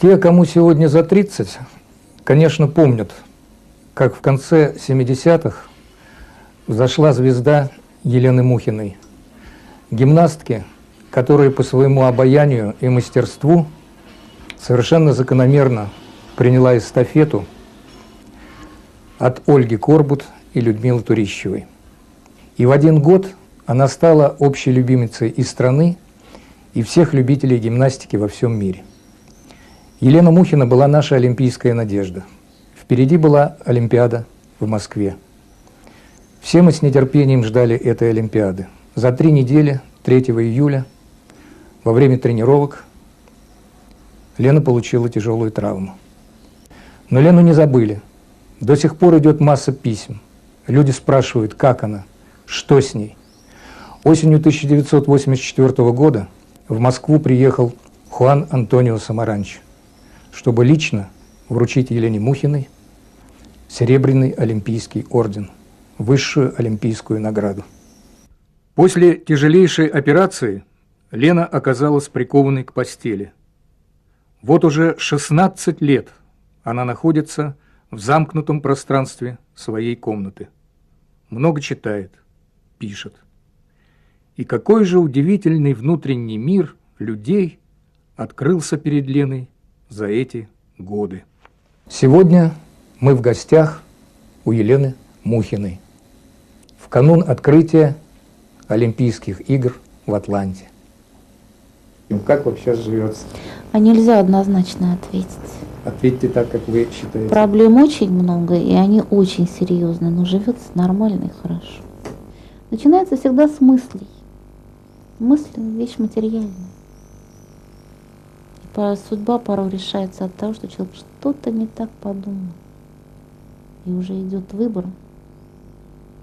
Те, кому сегодня за 30, конечно, помнят, как в конце 70-х взошла звезда Елены Мухиной, гимнастки, которая по своему обаянию и мастерству совершенно закономерно приняла эстафету от Ольги Корбут и Людмилы Турищевой. И в один год она стала общей любимицей и страны, и всех любителей гимнастики во всем мире. Елена Мухина была наша олимпийская надежда. Впереди была Олимпиада в Москве. Все мы с нетерпением ждали этой Олимпиады. За 3 недели, 3 июля, во время тренировок, Лена получила тяжелую травму. Но Лену не забыли. До сих пор идет масса писем. Люди спрашивают, как она, что с ней. Осенью 1984 года в Москву приехал Хуан Антонио Самаранч, чтобы лично вручить Елене Мухиной Серебряный олимпийский орден, высшую олимпийскую награду. После тяжелейшей операции Лена оказалась прикованной к постели. Вот уже 16 лет она находится в замкнутом пространстве своей комнаты. Много читает, пишет. И какой же удивительный внутренний мир людей открылся перед Леной за эти годы. Сегодня мы в гостях у Елены Мухиной в канун открытия Олимпийских игр в Атланте. Как вам сейчас живется? А нельзя однозначно ответить. Ответьте так, как вы считаете. Проблем очень много, и они очень серьезные, но живется нормально и хорошо. Начинается всегда с мыслей. Мысли – вещь материальная. И судьба порой решается от того, что человек что-то не так подумал. И уже идет выбор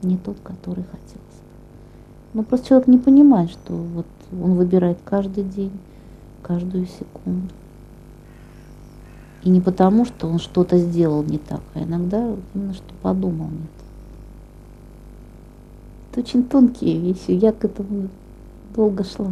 не тот, который хотелось бы. Но просто человек не понимает, что вот он выбирает каждый день, каждую секунду. И не потому, что он что-то сделал не так, а иногда именно что подумал не так. Это очень тонкие вещи, я к этому долго шла.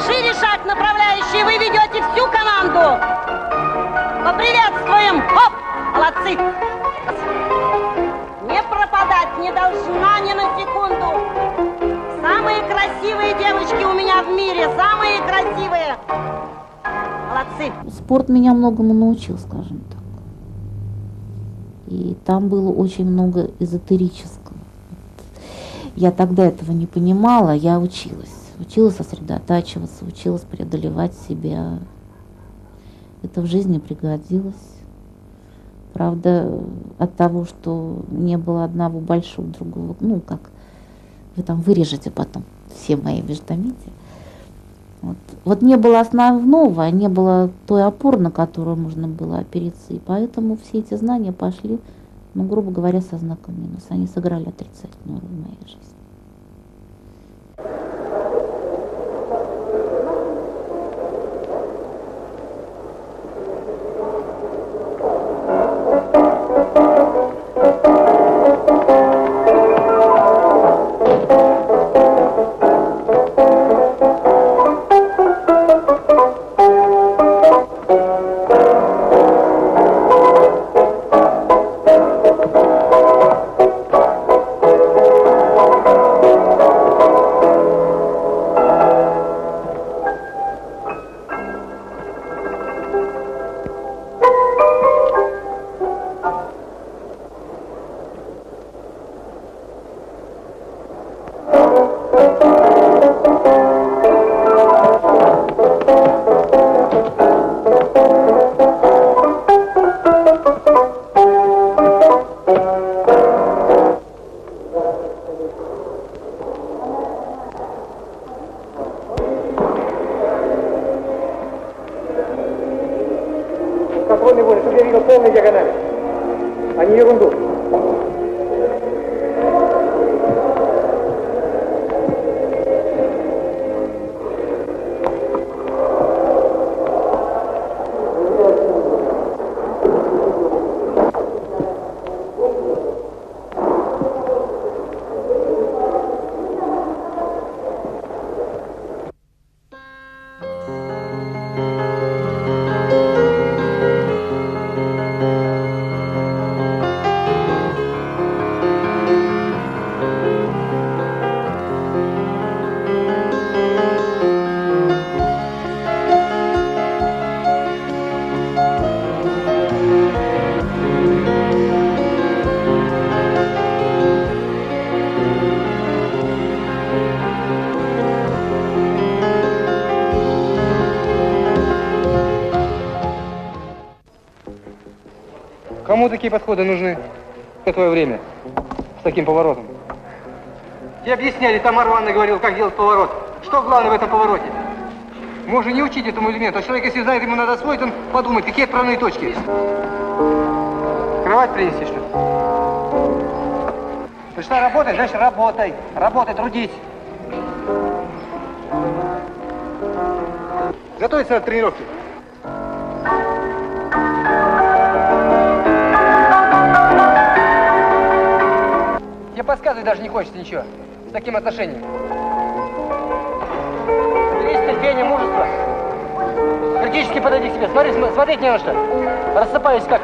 Шире шаг направляющий, вы ведете всю команду. Поприветствуем. Хоп! Молодцы. Не пропадать не должна ни на секунду. Самые красивые девочки у меня в мире, самые красивые. Молодцы. Спорт меня многому научил, скажем так. И там было очень много эзотерического. Я тогда этого не понимала, я училась. Училась сосредотачиваться, училась преодолевать себя. Это в жизни пригодилось. Правда, от того, что не было одного большого, другого, ну, как вы там вырежете потом все мои междометия. Вот не было основного, не было той опоры, на которую можно было опереться. И поэтому все эти знания пошли, ну, грубо говоря, со знаком минус. Они сыграли отрицательную роль в моей жизни. Кому такие подходы нужны в твое время? С таким поворотом. Тебе объясняли, там Арванна говорил, как делать поворот. Что главное в этом повороте? Можно не учить этому элементу, а человек, если знает, ему надо освоить, он подумает, какие отправные точки. Кровать принеси, что ли? Пришла работать, значит работай. Работай, трудись. Готовиться к тренировке. Тебе подсказывать даже не хочется ничего. С таким отношением. Есть терпение, мужество. Критически подойди к себе. Смотри, смотреть не на что. Рассыпаюсь как.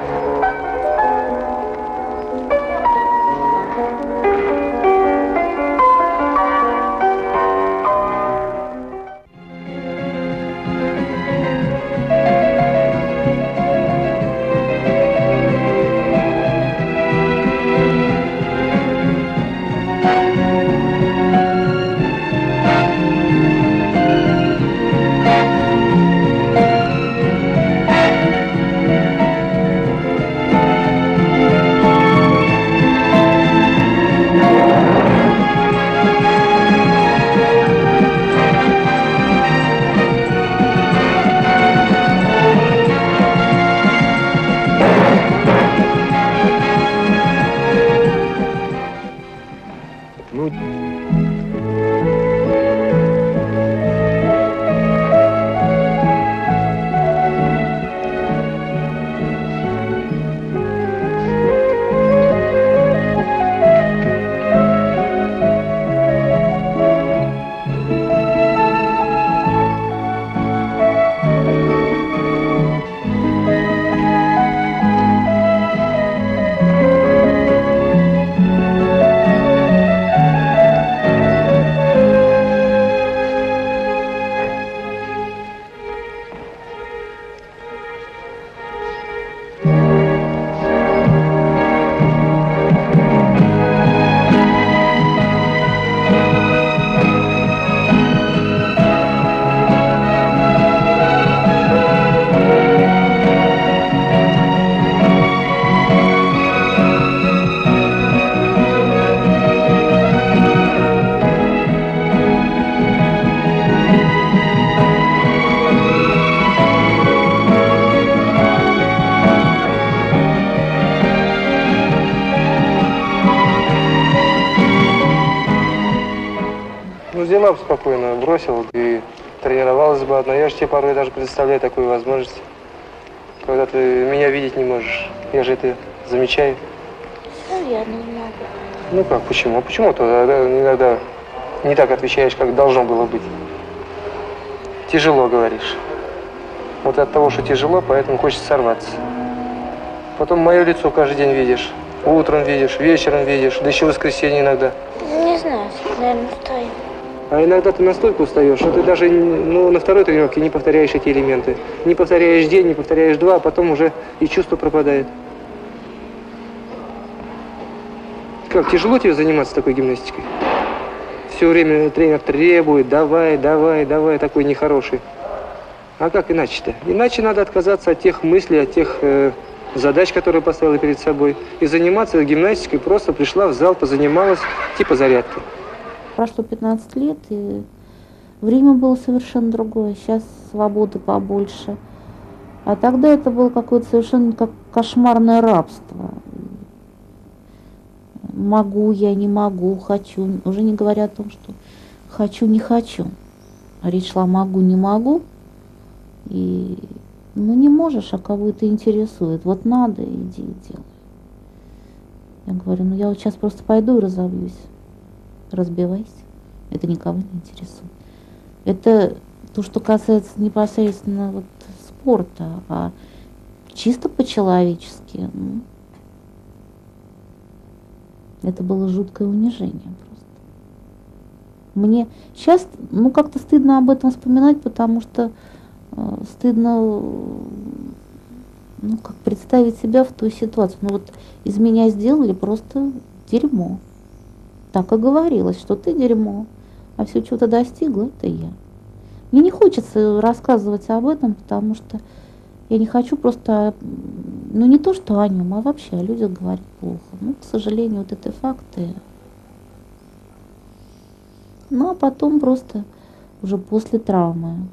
Взяла бы спокойно, бросила бы и тренировалась бы одна. Я же тебе порой даже предоставляю такую возможность, когда ты меня видеть не можешь. Я же это замечаю. Наверное, немного. Ну как, почему? А почему ты иногда не так отвечаешь, как должно было быть? Тяжело говоришь. Вот от того, что тяжело, поэтому хочется сорваться. Потом мое лицо каждый день видишь. Утром видишь, вечером видишь, да еще в воскресенье иногда. Не знаю, наверное, устаю. А иногда ты настолько устаешь, что ты даже на второй тренировке не повторяешь эти элементы. Не повторяешь день, не повторяешь два, а потом уже и чувство пропадает. Как, тяжело тебе заниматься такой гимнастикой? Все время тренер требует, давай, такой нехороший. А как иначе-то? Иначе надо отказаться от тех мыслей, от тех задач, которые поставила перед собой, и заниматься гимнастикой. Просто пришла в зал, позанималась, типа зарядки. Прошло 15 лет, и время было совершенно другое. Сейчас свободы побольше. А тогда это было какое-то совершенно как кошмарное рабство. Могу я, не могу, хочу. Уже не говоря о том, что хочу, не хочу. А речь шла могу, не могу. И не можешь, а кого это интересует. Вот надо, иди и делай. Я говорю, я вот сейчас просто пойду и разобьюсь. Разбивайся. Это никого не интересует. Это то, что касается непосредственно спорта, а чисто по-человечески. Это было жуткое унижение просто. Мне сейчас, как-то стыдно об этом вспоминать, потому что стыдно, как представить себя в той ситуации. Из меня сделали просто дерьмо. Так и говорилось, что ты дерьмо, а все, чего ты достигла, это я. Мне не хочется рассказывать об этом, потому что Я не хочу просто, ну не то, что о нем, а вообще о людях говорить плохо. Ну, к сожалению, вот это факты. Ну, а потом просто уже после травмы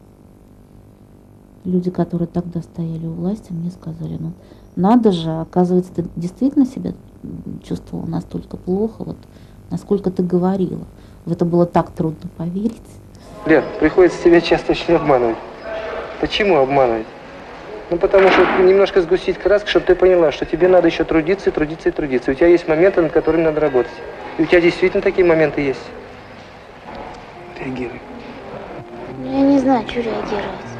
люди, которые тогда стояли у власти, мне сказали, ну, надо же, оказывается, ты действительно себя чувствовала настолько плохо, вот, насколько ты говорила. В это было так трудно поверить. Лер, приходится себя часто очень обманывать. Почему обманывать? Ну, потому что немножко сгустить краску, чтобы ты поняла, что тебе надо еще трудиться, и трудиться, и трудиться. У тебя есть моменты, над которыми надо работать. И у тебя действительно такие моменты есть. Реагируй. Я не знаю, что реагировать.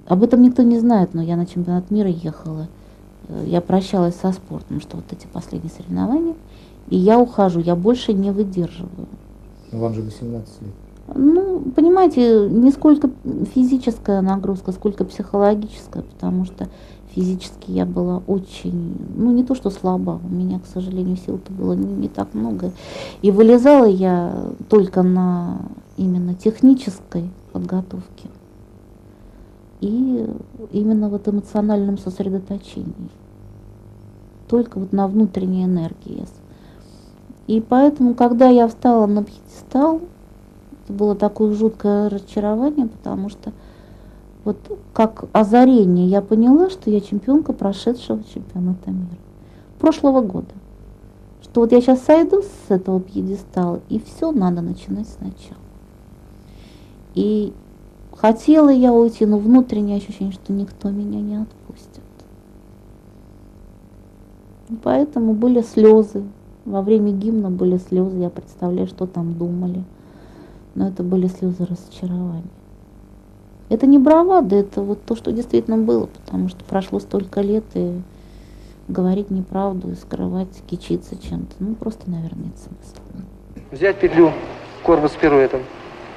Об этом никто не знает, но я на чемпионат мира ехала. Я прощалась со спортом, что вот эти последние соревнования, и я ухожу, я больше не выдерживаю. Вам же 18 лет. Ну, понимаете, не сколько физическая нагрузка, сколько психологическая, потому что физически я была очень, ну не то что слаба, у меня, к сожалению, сил-то было не так много. И вылезала я только на именно технической подготовке и именно вот эмоциональном сосредоточении. Только вот на внутренней энергии. И поэтому, когда я встала на пьедестал, это было такое жуткое разочарование, потому что вот как озарение я поняла, что я чемпионка прошедшего чемпионата мира прошлого года. Что вот я сейчас сойду с этого пьедестала, и все надо начинать сначала. И хотела я уйти, но внутреннее ощущение, что никто меня не отпустит. И поэтому были слезы. Во время гимна были слезы, я представляю, что там думали. Но это были слезы разочарования. Это не бравада, это вот то, что действительно было, потому что прошло столько лет, и говорить неправду, и скрывать, кичиться чем-то, ну просто, наверное, нет смысла. Взять петлю, корпус с пируэтом.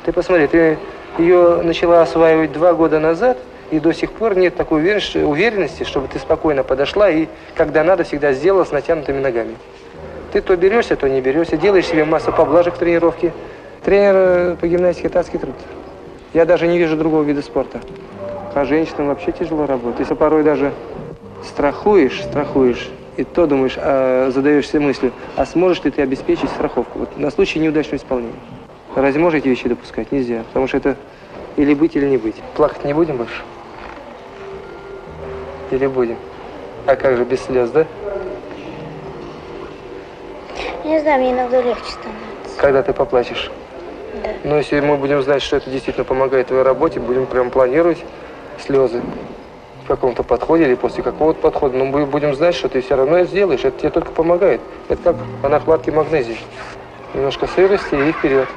Ты посмотри, ты ее начала осваивать 2 года назад, и до сих пор нет такой уверенности, чтобы ты спокойно подошла и, когда надо, всегда сделала с натянутыми ногами. Ты то берешься, то не берешься, делаешь себе массу поблажек в тренировке. Тренер по гимнастике – это адский труд. Я даже не вижу другого вида спорта. А женщинам вообще тяжело работать. Если порой даже страхуешь, и то думаешь, задаешься мыслью, а сможешь ли ты обеспечить страховку вот, на случай неудачного исполнения. Разве можно эти вещи допускать? Нельзя. Потому что это или быть, или не быть. Плакать не будем больше? Или будем? А как же без слез, да? Не знаю, мне иногда легче становится. Когда ты поплачешь? Да. Но если мы будем знать, что это действительно помогает твоей работе, будем прям планировать слезы в каком-то подходе или после какого-то подхода, но мы будем знать, что ты все равно это сделаешь, это тебе только помогает. Это как по нахватке магнезии. Немножко сырости и вперед.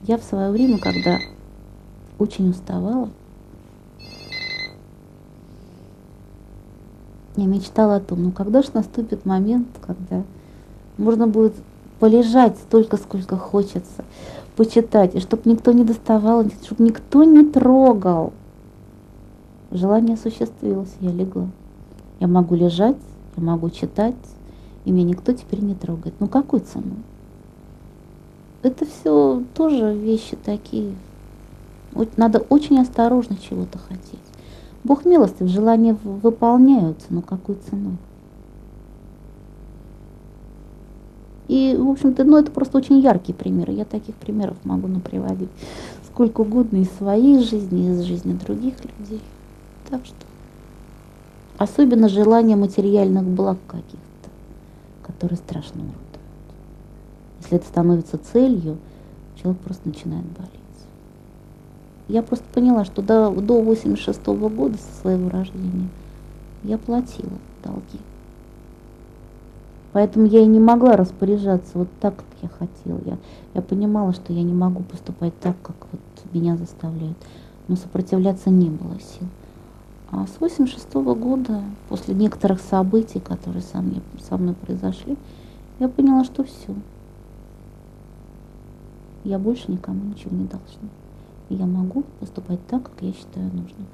Я в свое время, когда очень уставала, я мечтала о том, ну когда же наступит момент, когда можно будет полежать столько, сколько хочется, почитать, и чтобы никто не доставал, чтобы никто не трогал. Желание осуществилось, я легла. Я могу лежать, я могу читать, и меня никто теперь не трогает. Ну какой ценой? Это все тоже вещи такие. Надо очень осторожно чего-то хотеть. Бог милостив, желания выполняются, но какой ценой? И, в общем-то, ну, это просто очень яркие примеры. Я таких примеров могу приводить сколько угодно из своей жизни, из жизни других людей. Так что особенно желание материальных благ каких-то, которые страшно уродуют. Если это становится целью, человек просто начинает болеть. Я просто поняла, что до 86-го года со своего рождения я платила долги. Поэтому я и не могла распоряжаться вот так, как я хотела. Я понимала, что я не могу поступать так, как вот меня заставляют. Но сопротивляться не было сил. А с 86-го года, после некоторых событий, которые со мной произошли, я поняла, что все. Я больше никому ничего не должна. И я могу поступать так, как я считаю нужным.